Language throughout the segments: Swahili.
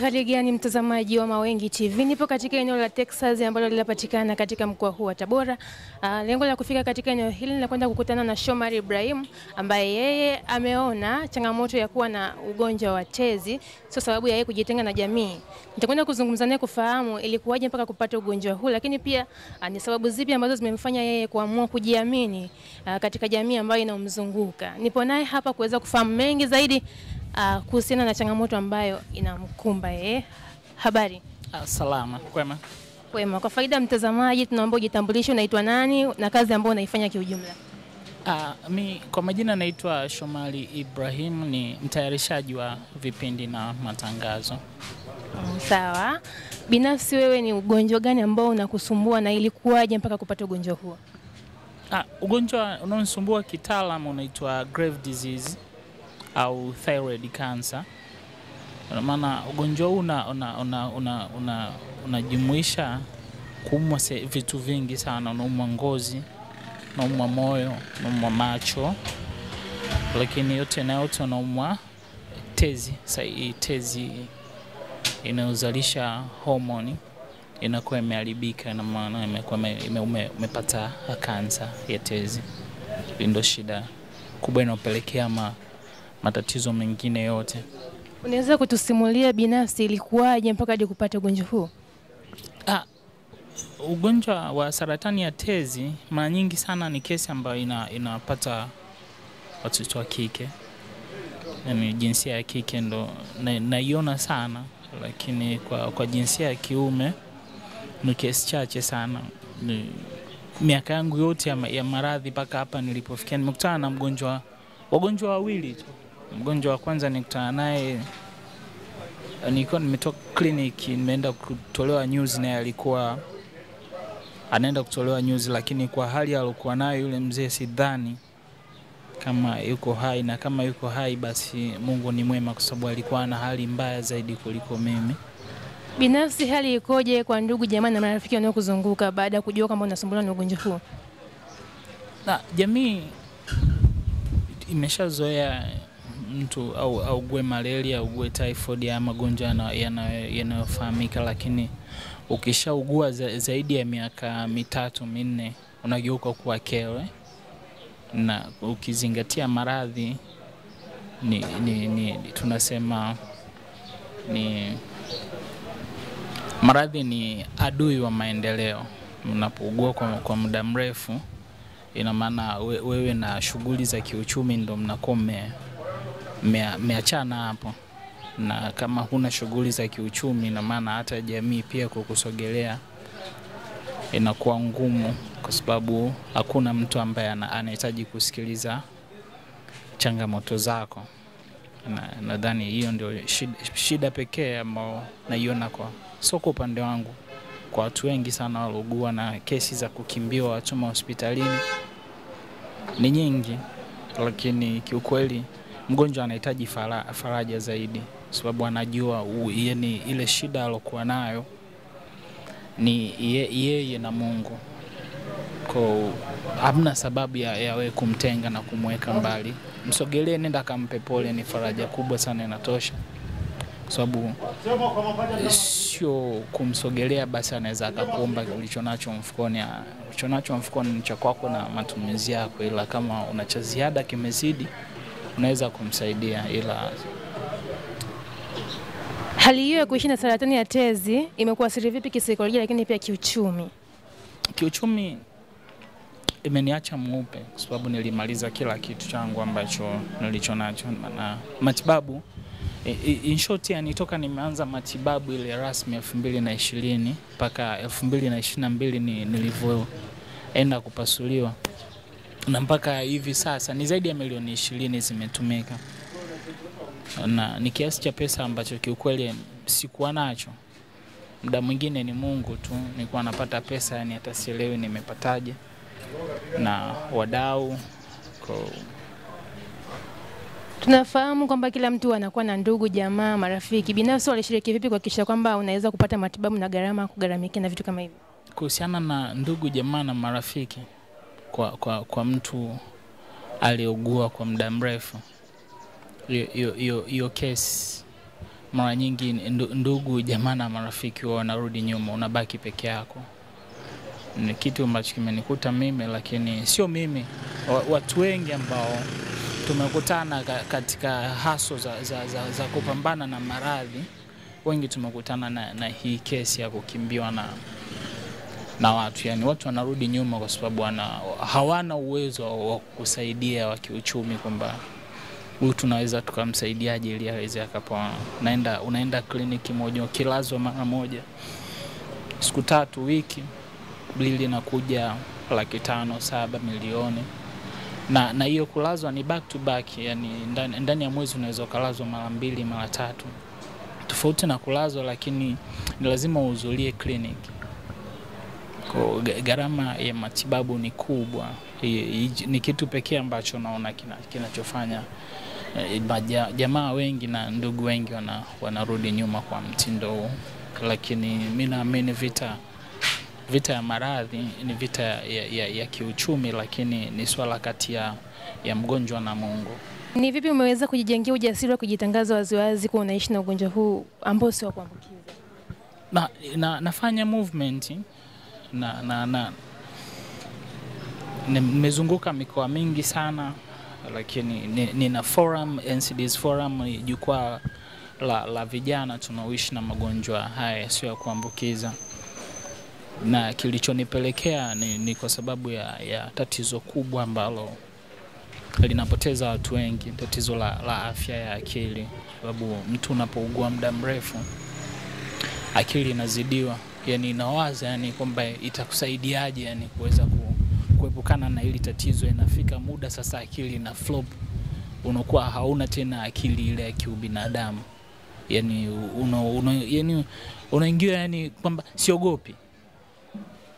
Uhali gani mtazamaji wa Mawengi TV? Nipo katika eneo la Texas ambalo linapatikana katika mkoa huu wa Tabora. Lengo la kufika katika eneo hili ni kwenda kukutana na Shomari Ibrahim ambaye yeye ameona changamoto ya kuwa na ugonjwa wa tezi sio sababu ya yeye kujitenga na jamii. Nitakwenda kuzungumza naye kufahamu ilikuwaje mpaka kupata ugonjwa huu, lakini pia ni sababu zipi ambazo zimemfanya yeye kuamua kujiamini katika jamii ambayo inamzunguka. Nipo naye hapa kuweza kufahamu mengi zaidi kuhusiana na changamoto ambayo inamkumba yeye. Habari? Salama, kwema. Kwema. Kwa faida mtazamaji tunaomba ujitambulishe, unaitwa nani na kazi ambayo unaifanya kiujumla? Mi kwa majina naitwa Shomari Ibrahim, ni mtayarishaji wa vipindi na matangazo. Sawa. Binafsi wewe ni ugonjwa gani ambao unakusumbua na ilikuwaje mpaka kupata ugonjwa huo? Ugonjwa unaonisumbua kitaalamu unaitwa grave disease au thyroid cancer. Maana ugonjwa huu unajumuisha kuumwa vitu vingi sana, unaumwa ngozi, unaumwa moyo, unaumwa macho, lakini yote na yote unaumwa tezi. Tezi inayozalisha homoni inakuwa imeharibika, na maana umepata kansa ya tezi. Ndio shida kubwa inayopelekea matatizo mengine yote. Unaweza kutusimulia binafsi ilikuwaje mpaka hadi kupata ugonjwa huu? Ugonjwa wa saratani ya tezi mara nyingi sana ni kesi ambayo inapata watoto wa kike. Yaani jinsia ya kike ndo naiona sana, lakini kwa jinsia ya kiume ni kesi chache sana. Miaka yangu yote ya maradhi mpaka hapa nilipofikia nimekutana na wagonjwa wawili tu. Mgonjwa wa kwanza nikutana naye nilikuwa nimetoka kliniki, nimeenda kutolewa news, na alikuwa anaenda kutolewa news, lakini kwa hali aliyokuwa nayo yule mzee sidhani kama yuko hai, na kama yuko hai basi Mungu ni mwema, kwa sababu alikuwa na hali mbaya zaidi kuliko mimi. Binafsi hali ikoje kwa ndugu jamaa na marafiki wanaokuzunguka baada ya kujua kwamba unasumbuliwa na ugonjwa huu? Jamii imeshazoea mtu au ugue malaria au ugue typhoid ya magonjwa yanayofahamika, lakini ukishaugua zaidi ya miaka 3-4 unageuka kuwa kewe, na ukizingatia maradhi tunasema maradhi ni adui wa maendeleo. Unapougua kwa muda mrefu, ina maana wewe na shughuli za kiuchumi ndo mnakuwa mmeachana hapo, na kama huna shughuli za kiuchumi, ina maana hata jamii pia kukusogelea inakuwa ngumu, kwa sababu hakuna mtu ambaye anahitaji kusikiliza changamoto zako. Nadhani hiyo ndio shida pekee ambayo naiona sio kwa upande wangu, kwa watu wengi sana waliougua na kesi za kukimbiwa watu hospitalini ni nyingi, lakini kiukweli mgonjwa anahitaji faraja zaidi, sababu anajua ile shida aliyokuwa nayo ni yeye na Mungu. Kwa hamna sababu ya wewe kumtenga na kumweka mbali. Msogelee, nenda kampe pole, ni faraja kubwa sana inatosha. Sababu sio kumsogelea basi anaweza akakuomba ulichonacho mfukoni. Ulichonacho mfukoni ni cha kwako na matumizi yako, ila kama una cha ziada kimezidi unaweza kumsaidia. Ila hali hiyo ya kuishi na saratani ya tezi imekuathiri vipi kisaikolojia, lakini pia kiuchumi? Kiuchumi imeniacha mweupe, kwa sababu nilimaliza kila kitu changu ambacho nilichonacho, na matibabu in short, yani toka nimeanza matibabu ile rasmi 2020 mpaka 2022 nilivyoenda kupasuliwa, na mpaka hivi sasa ni zaidi ya milioni 20 zimetumika, na ni kiasi cha pesa ambacho kiukweli sikuwa nacho. Muda mwingine ni Mungu tu, nilikuwa napata pesa, yani hata sielewi nimepataje, na wadau. Tunafahamu kwamba kila mtu anakuwa na ndugu, jamaa, marafiki. Binafsi walishiriki vipi kuhakikisha kwamba unaweza kupata matibabu na gharama kugaramika na vitu kama hivi? Kuhusiana na ndugu, jamaa na marafiki, kwa mtu aliyeugua kwa muda mrefu, hiyo kesi mara nyingi ndugu jamaa na marafiki wao wanarudi nyuma, unabaki peke yako. Ni kitu ambacho kimenikuta mimi, lakini sio mimi, watu wengi ambao tumekutana katika haso za kupambana na maradhi, wengi tumekutana na hii kesi ya kukimbiwa na watu. Yani watu wanarudi nyuma kwa sababu hawana uwezo wa kusaidia wa kiuchumi, kwamba huyu tunaweza tukamsaidiaje ili aweze akapona. Unaenda kliniki moja, ukilazwa mara moja siku 3 wiki, bili inakuja 500,000, 7 milioni. Na hiyo kulazwa ni back to back, yani ndani ya mwezi unaweza kulazwa mara 2 mara 3. Tofauti na kulazwa, lakini ni lazima uhudhurie kliniki. Kwa gharama ya matibabu ni kubwa. Ni kitu pekee ambacho naona kinachofanya jamaa wengi na ndugu wengi wanarudi nyuma kwa mtindo huu. Lakini mimi naamini vita ya maradhi ni vita ya kiuchumi, lakini ni swala kati ya mgonjwa na Mungu. Ni vipi umeweza kujijengea ujasiri wa kujitangaza waziwazi kuwa unaishi na ugonjwa huu ambao sio kuambukiza? Nafanya movement nimezunguka mikoa mingi sana, lakini nina forum, NCD's forum, jukwaa la vijana tunaoishi na magonjwa haya sio ya kuambukiza. Na kilichonipelekea ni kwa sababu ya tatizo kubwa ambalo linapoteza watu wengi, tatizo la afya ya akili. Sababu mtu unapougua muda mrefu, akili inazidiwa, yani inawaza yani kwamba itakusaidiaje yani kuweza kuepukana na hili tatizo. Inafika muda sasa akili ina flop, unakuwa hauna tena akili ile ya kiubinadamu. Yani unaingia yani kwamba siogopi,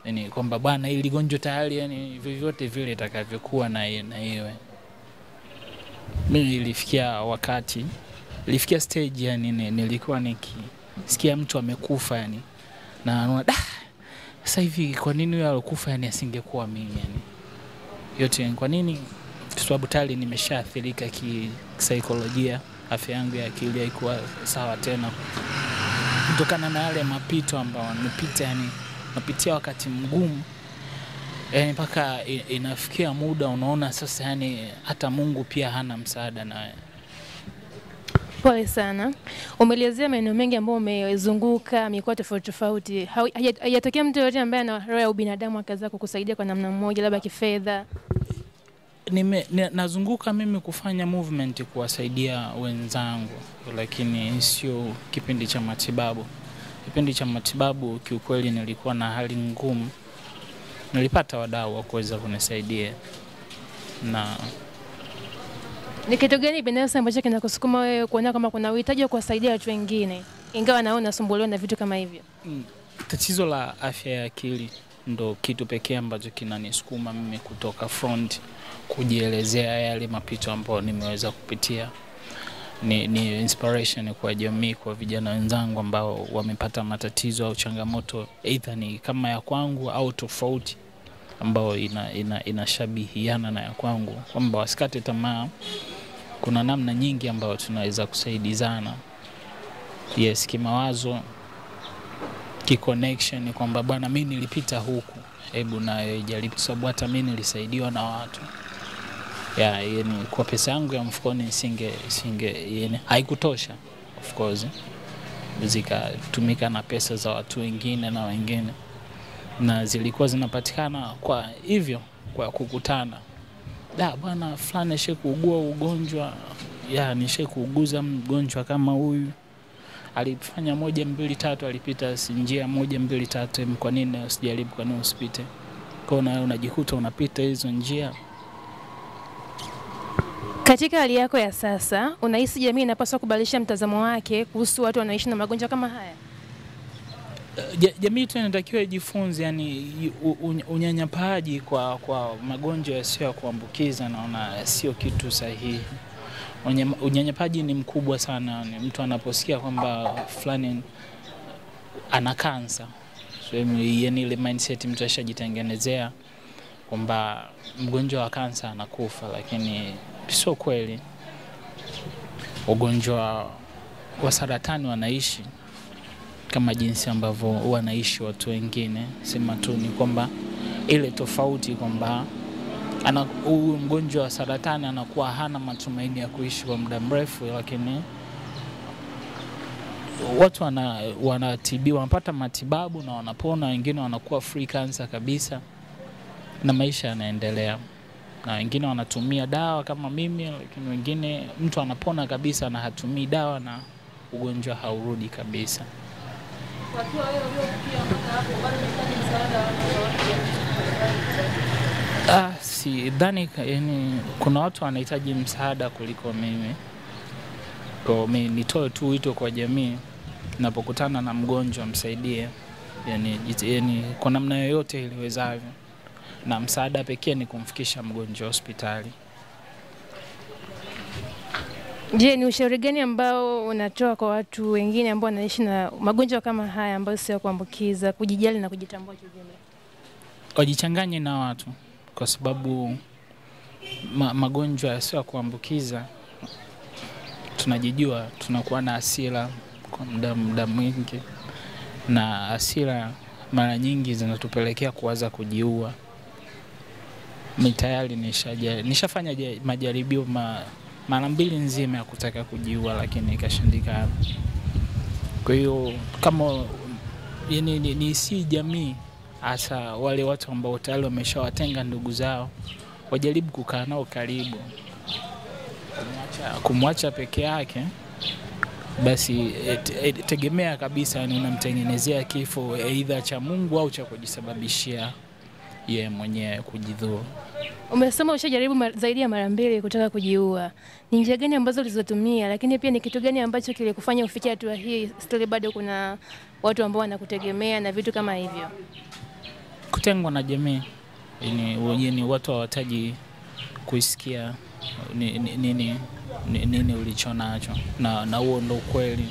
yani kwamba bwana hili gonjwa tayari, yani vyovyote vile itakavyokuwa na iwe. Mimi ilifikia stage yani nilikuwa nikisikia mtu amekufa yani, na naona sasa hivi kwa nini yule alikufa yani asingekuwa mimi yani. Yote kwa nini? Kwa sababu tayari nimeshaathirika kisaikolojia, afya yangu ya akili haikuwa sawa tena. Kutokana na yale mapito ambayo nimepita, yani napitia wakati mgumu. Mpaka inafikia muda unaona sasa yani hata Mungu pia hana msaada naye. Pole sana. Umeelezea maeneo mengi ambayo umezunguka, mikoa tofauti tofauti. Hayatokea mtu yote ambaye ana roho ya ubinadamu akaanza kukusaidia kwa namna moja, labda kifedha? Nazunguka mimi kufanya movement kuwasaidia wenzangu, lakini sio kipindi cha matibabu. Kipindi cha matibabu kiukweli nilikuwa na hali ngumu. Nilipata wadau wa kuweza kunisaidia. Na ni kitu gani binafsi ambacho kinakusukuma wewe kuona kama kuna uhitaji wa kuwasaidia watu wengine ingawa naona nasumbuliwa na vitu kama hivyo? Tatizo la afya ya akili ndo kitu pekee ambacho kinanisukuma mimi kutoka front kujielezea yale mapito ambayo nimeweza kupitia. Ni inspiration kwa jamii, kwa vijana wenzangu ambao wamepata matatizo au changamoto either ni kama ya kwangu au tofauti ambao inashabihiana na ya kwangu, kwamba wasikate tamaa. Kuna namna nyingi ambayo tunaweza kusaidizana. Yes, kimawazo, connection, kwamba bwana mimi nilipita huku, hebu na jaribu, sababu hata mimi nilisaidiwa na watu. Yani kwa pesa yangu ya mfukoni yani haikutosha, of course. Zikatumika na pesa za watu wengine na wengine, na zilikuwa zinapatikana kwa hivyo, kwa kukutana. Bwana fulani kuugua ugonjwa, kuuguza mgonjwa kama huyu. Alifanya 1 2 3, alipita njia 1 2 3, kwa nini usijaribu, kwa nini usipite? Kwa hiyo unajikuta unapita hizo njia. Katika hali yako ya sasa, unahisi jamii inapaswa kubadilisha mtazamo wake kuhusu watu wanaishi na magonjwa kama haya? Jamii tunatakiwa ijifunze yani unyanyapaji kwa magonjwa yasiyo ya kuambukiza, naona sio kitu sahihi. Unyanyapaji ni mkubwa sana. Mtu anaposikia kwamba fulani ana kansa, so yani ile mindset mtu ashajitengenezea kwamba mgonjwa wa kansa anakufa, lakini sio kweli. Ugonjwa wa saratani wanaishi kama jinsi ambavyo wanaishi watu wengine. Sema tu ni kwamba ile tofauti kwamba huyu mgonjwa wa saratani anakuwa hana matumaini ya kuishi kwa muda mrefu, lakini watu wanatibiwa, wanapata matibabu na wanapona, wengine wanakuwa free cancer kabisa na maisha yanaendelea. Na wengine wanatumia dawa kama mimi, lakini wengine mtu anapona kabisa na hatumii dawa na ugonjwa haurudi kabisa. Watu wao waliofikia mpaka hapo bado wanahitaji msaada si dhani, yani kuna watu wanahitaji msaada kuliko mimi. Kwa mimi nitoe tu wito kwa jamii, ninapokutana na mgonjwa msaidie, yani kwa namna yoyote iliwezavyo, na msaada pekee ni kumfikisha mgonjwa hospitali. Je, ni ushauri gani ambao unatoa kwa watu wengine ambao wanaishi na magonjwa kama haya ambayo sio kuambukiza, kujijali na kujitambua kijumla? Wajichanganye na watu, kwa sababu magonjwa sio kuambukiza, tunajijua, tunakuwa na hasira kwa muda mwingi, na hasira mara nyingi zinatupelekea kuanza kujiua. Mimi tayari nishafanya majaribio mara 2 nzima ya kutaka kujiua, lakini ikashindikana. Kwa hiyo kama ni si jamii, hasa wale watu ambao tayari wameshawatenga ndugu zao, wajaribu kukaa nao karibu. Kumwacha peke yake basi tegemea kabisa unamtengenezea kifo aidha cha Mungu au cha kujisababishia yeye mwenyewe kujidhuru. Umesema ushajaribu zaidi ya mara 2 kutaka kujiua. Ni njia gani ambazo ulizotumia, lakini pia ni kitu gani ambacho kilikufanya ufikie hatua hii? Still bado kuna watu ambao wanakutegemea na vitu kama hivyo. Kutengwa na jamii, ni watu hawataji kuisikia nini ulichonacho, na huo ndo kweli,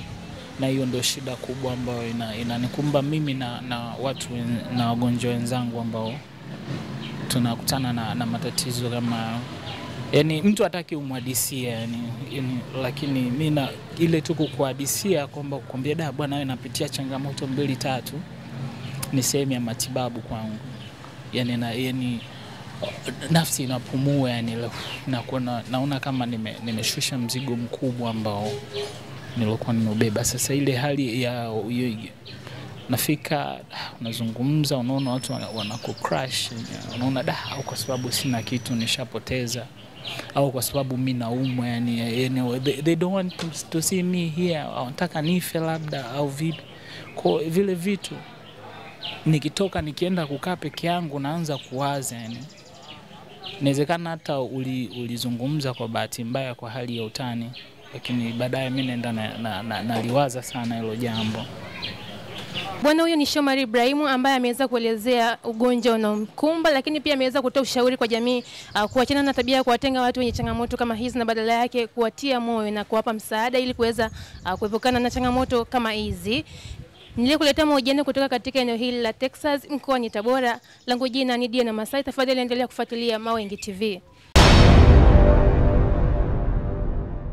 na hiyo ndo shida kubwa ambayo inanikumba mimi na watu na wagonjwa wenzangu ambao tunakutana na matatizo kama mtu hataki umhadisia lakini mimi ile tu kukuhadisia kwamba kukwambia bwana wewe napitia changamoto 2-3 ni sehemu ya matibabu kwangu. Nafsi inapumua, naona kama nimeshusha mzigo mkubwa ambao nilikuwa nimebeba. Sasa ile hali ya nafika unazungumza, unaona watu wanakukrush, unaona au kwa sababu sina kitu nishapoteza, au kwa sababu mimi naumwa, they don't want to see me here, wanataka nife labda au vipi. Kwa vile vitu nikitoka nikienda kukaa peke yangu naanza kuwaza, inawezekana hata ulizungumza kwa bahati mbaya kwa hali ya utani, lakini baadaye mimi naenda naliwaza sana hilo jambo. Bwana huyo ni Shomari Ibrahim ambaye ameweza kuelezea ugonjwa unaomkumba, lakini pia ameweza kutoa ushauri kwa jamii kuachana na tabia ya kuwatenga watu wenye changamoto kama hizi, na badala yake kuwatia moyo na kuwapa msaada ili kuweza kuepukana na changamoto kama hizi. Nilikuletea mahojiano kutoka katika eneo hili la Texas mkoani Tabora. Langu jina ni Diana Masai. Tafadhali endelea kufuatilia Mawengi TV.